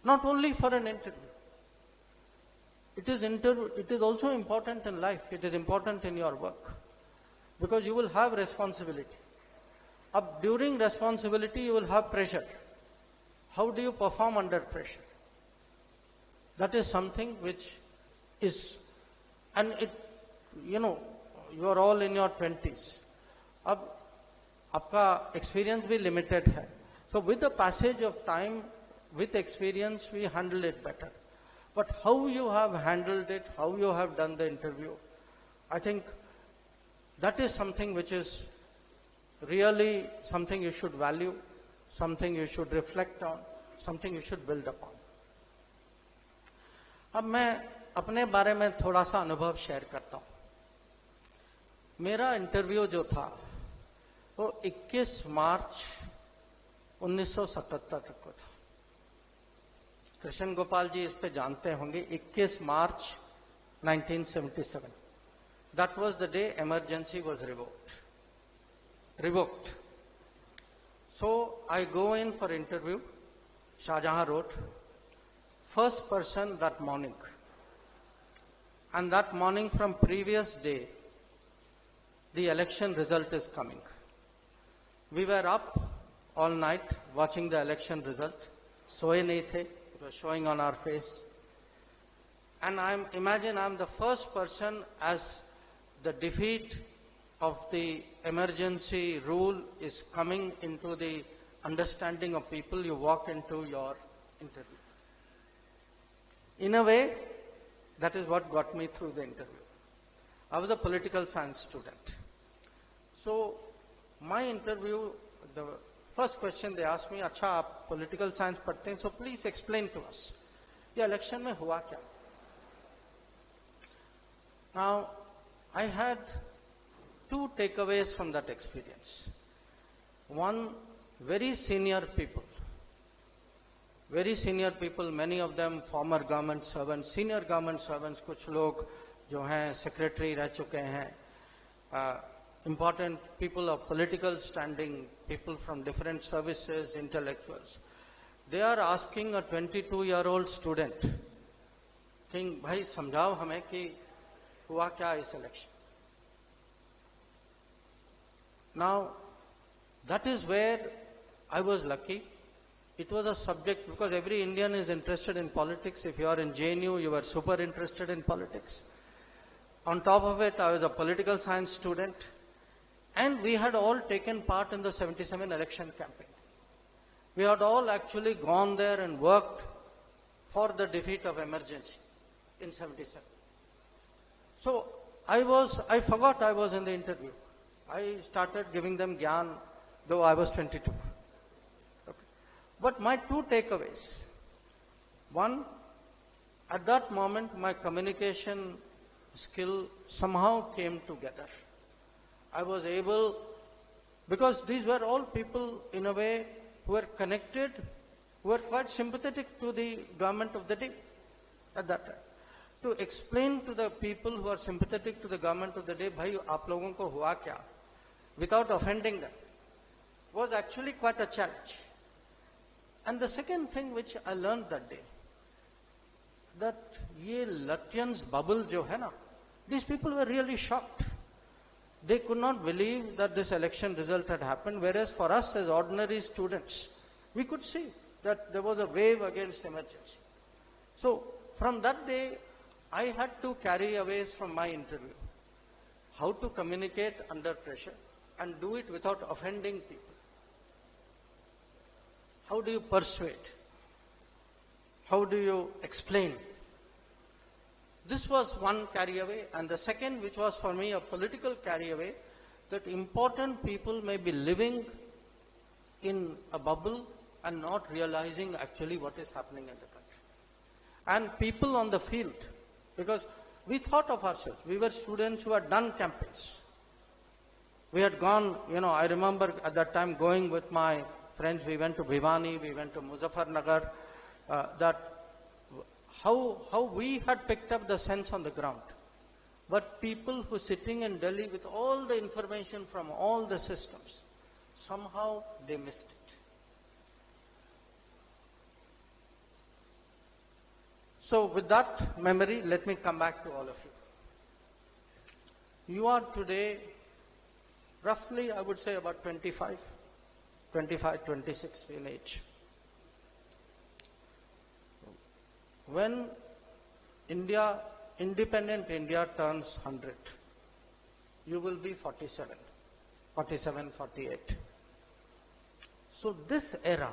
not only for an interview. It is also important in life. It is important in your work, because you will have responsibility. During responsibility, you will have pressure. How do you perform under pressure? That is something which is, and it, you are all in your 20s. अब आपका experience भी limited है. So with the passage of time, with experience, we handle it better. But how you have handled it, how you have done the interview, I think that is something which is really something you should value, something you should reflect on, something you should build upon. अब मैं अपने बारे में थोड़ा सा अनुभव share करता हूँ. मेरा इंटरव्यू जो था वो 21 मार्च 1977 तक को था. कृष्ण गोपाल जी इस पे जानते होंगे. 21 मार्च 1977. That was the day emergency was revoked. So I go in for interview, Shahjahan Road, first person that morning. And that morning from previous day, the election result is coming. We were up all night watching the election result. सोए नहीं थे. It was showing on our face. And imagine I'm the first person, as the defeat of the emergency rule is coming into the understanding of people, you walk into your interview. In a way, that is what got me through the interview. I was a political science student. So my interview, the first question they asked me, अच्छा आप political science पढ़ते हैं, so please explain to us, ये election में हुआ क्या? Now, I had two takeaways from that experience. One, very senior people, many of them former government servants, senior government servants, कुछ लोग जो हैं secretary रह चुके हैं, important people of political standing, people from different services, intellectuals. They are asking a 22-year-old student, saying, भाई समझाओ हमें कि हुआ क्या इस election. Now, that is where I was lucky. It was a subject, because every Indian is interested in politics. If you are in JNU, you are super interested in politics. On top of it, I was a political science student. And we had all taken part in the 77 election campaign. We had all actually gone there and worked for the defeat of emergency in 77. So I forgot I was in the interview. I started giving them gyan, though I was 22. Okay. But my two takeaways. One, at that moment, my communication skill somehow came together. I was able, because these were all people in a way who were connected, who were quite sympathetic to the government of the day at that time. To explain to the people who are sympathetic to the government of the day, bhai aap logon ko hua kya, without offending them, was actually quite a challenge. And the second thing which I learned that day, that ye Lutyens bubble jo hai na, these people were really shocked. They could not believe that this election result had happened, whereas for us as ordinary students, we could see that there was a wave against emergency. So from that day, I had two carryaways from my interview. How to communicate under pressure and do it without offending people. How do you persuade? How do you explain? This was one carryaway, and the second, which was for me a political carryaway, that important people may be living in a bubble and not realizing actually what is happening in the country. And people on the field, because we thought of ourselves, we were students who had done campaigns. We had gone, I remember at that time going with my friends, we went to Bhiwani, we went to Muzaffarnagar, how we had picked up the sense on the ground. But people who are sitting in Delhi with all the information from all the systems, somehow they missed it. So with that memory, let me come back to all of you. You are today roughly, I would say, about 25, 26 in age. When independent India turns 100, you will be 47, 48. So this era,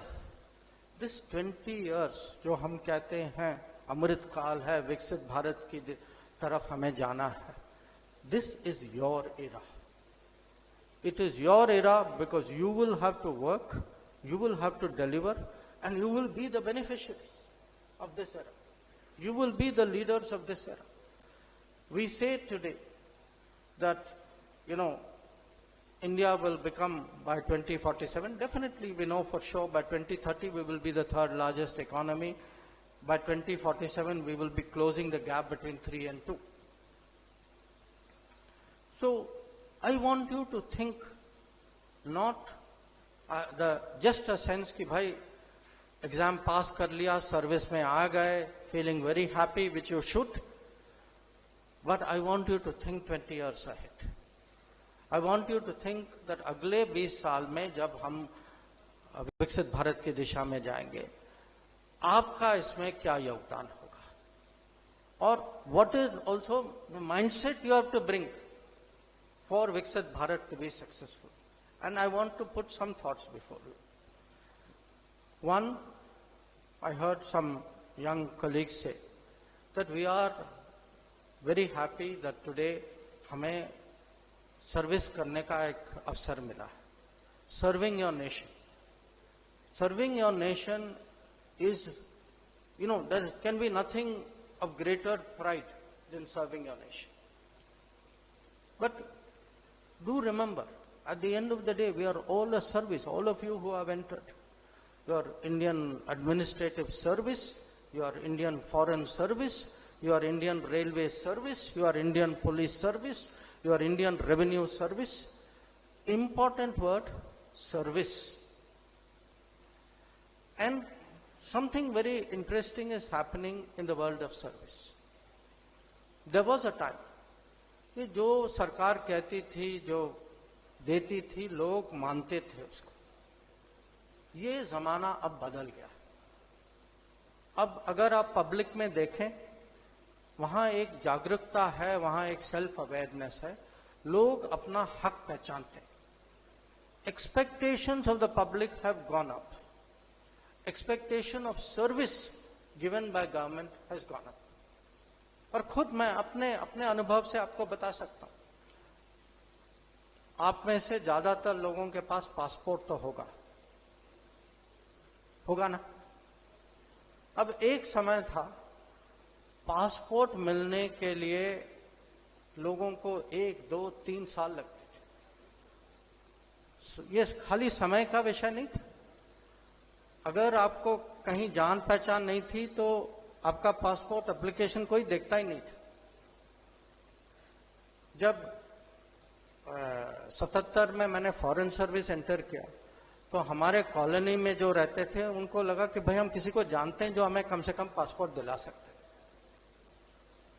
this 20 years, जो हम कहते हैं अमृत काल है, विकसित भारत की तरफ हमें जाना है, this is your era. It is your era because you will have to work, you will have to deliver, and you will be the beneficiaries of this era. You will be the leaders of this era. We say today that, India will become by 2047. Definitely we know for sure by 2030 we will be the third largest economy. By 2047 we will be closing the gap between 3 and 2. So I want you to think not just a sense कि भाई exam पास कर लिया, service में आ गए, feeling very happy, which you should, but I want you to think 20 years ahead. I want you to think that अगले 20 साल में जब हम विकसित भारत की दिशा में जाएंगे, आपका इसमें क्या योगदान होगा, और what is also the mindset you have to bring for Viksit Bharat to be successful. And I want to put some thoughts before you. One, I heard some young colleagues say that we are very happy that today हमें service करने का एक अवसर मिला है. Serving your nation. Serving your nation is, there can be nothing of greater pride than serving your nation. But do remember, at the end of the day, we are all a service. All of you who have entered, your Indian administrative service, your Indian foreign service, your Indian railway service, your Indian police service, your Indian revenue service. Important word, service. And something very interesting is happening in the world of service. There was a time कि जो सरकार कहती थी, जो देती थी, लोग मानते थे उसको. ये जमाना अब बदल गया. अब अगर आप पब्लिक में देखें, वहां एक जागरूकता है, वहां एक सेल्फ अवेयरनेस है, लोग अपना हक पहचानते हैं. Expectations of the public have gone up. Expectation of service given by government has gone up. और खुद मैं अपने अनुभव से आपको बता सकता हूं, आप में से ज्यादातर लोगों के पास पासपोर्ट तो होगा ना. अब एक समय था, पासपोर्ट मिलने के लिए लोगों को 1, 2, 3 साल लगते थे. ये खाली समय का विषय नहीं था. अगर आपको कहीं जान पहचान नहीं थी तो आपका पासपोर्ट एप्लीकेशन कोई देखता ही नहीं था. जब 77 में मैंने फॉरेन सर्विस एंटर किया तो हमारे कॉलोनी में जो रहते थे उनको लगा कि भाई हम किसी को जानते हैं जो हमें कम से कम पासपोर्ट दिला सकते.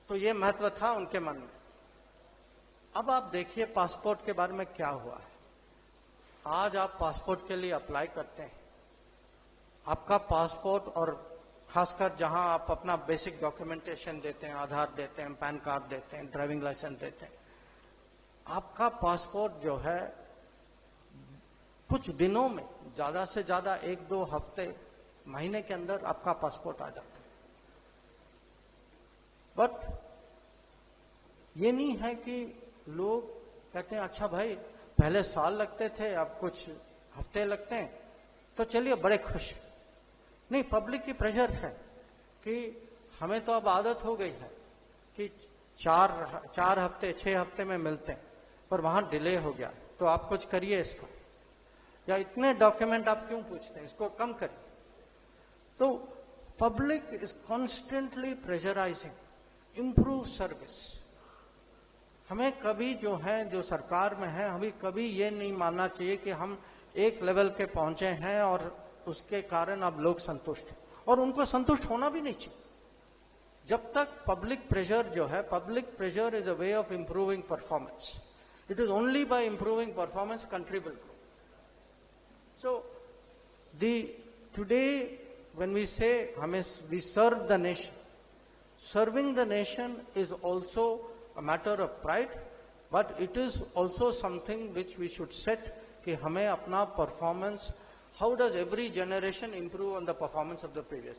तो ये महत्व था उनके मन में. अब आप देखिए पासपोर्ट के बारे में क्या हुआ है. आज आप पासपोर्ट के लिए अप्लाई करते हैं, आपका पासपोर्ट, और खासकर जहां आप अपना बेसिक डॉक्यूमेंटेशन देते हैं, आधार देते हैं, पैन कार्ड देते हैं, ड्राइविंग लाइसेंस देते हैं, आपका पासपोर्ट जो है कुछ दिनों में, ज्यादा से ज्यादा 1-2 हफ्ते, महीने के अंदर आपका पासपोर्ट आ जाता है. बट ये नहीं है कि लोग कहते हैं अच्छा भाई पहले साल लगते थे, अब कुछ हफ्ते लगते हैं, तो चलिए बड़े खुश. नहीं, पब्लिक की प्रेशर है कि हमें तो अब आदत हो गई है कि 4 हफ्ते 6 हफ्ते में मिलते हैं, पर वहां डिले हो गया तो आप कुछ करिए इसका, या इतने डॉक्यूमेंट आप क्यों पूछते हैं, इसको कम करिए. तो public is constantly pressurising, improve service. हमें कभी जो है, जो सरकार में है, हमें कभी ये नहीं मानना चाहिए कि हम एक लेवल के पहुंचे हैं और उसके कारण अब लोग संतुष्ट हैं, और उनको संतुष्ट होना भी नहीं चाहिए. जब तक पब्लिक प्रेशर जो है, public pressure is a way of improving performance. It is only by improving performance country will grow. So, today when we say we serve the nation, serving the nation is also a matter of pride, but it is also something which we should set कि हमें अपना performance, how does every generation improve on the performance of the previous?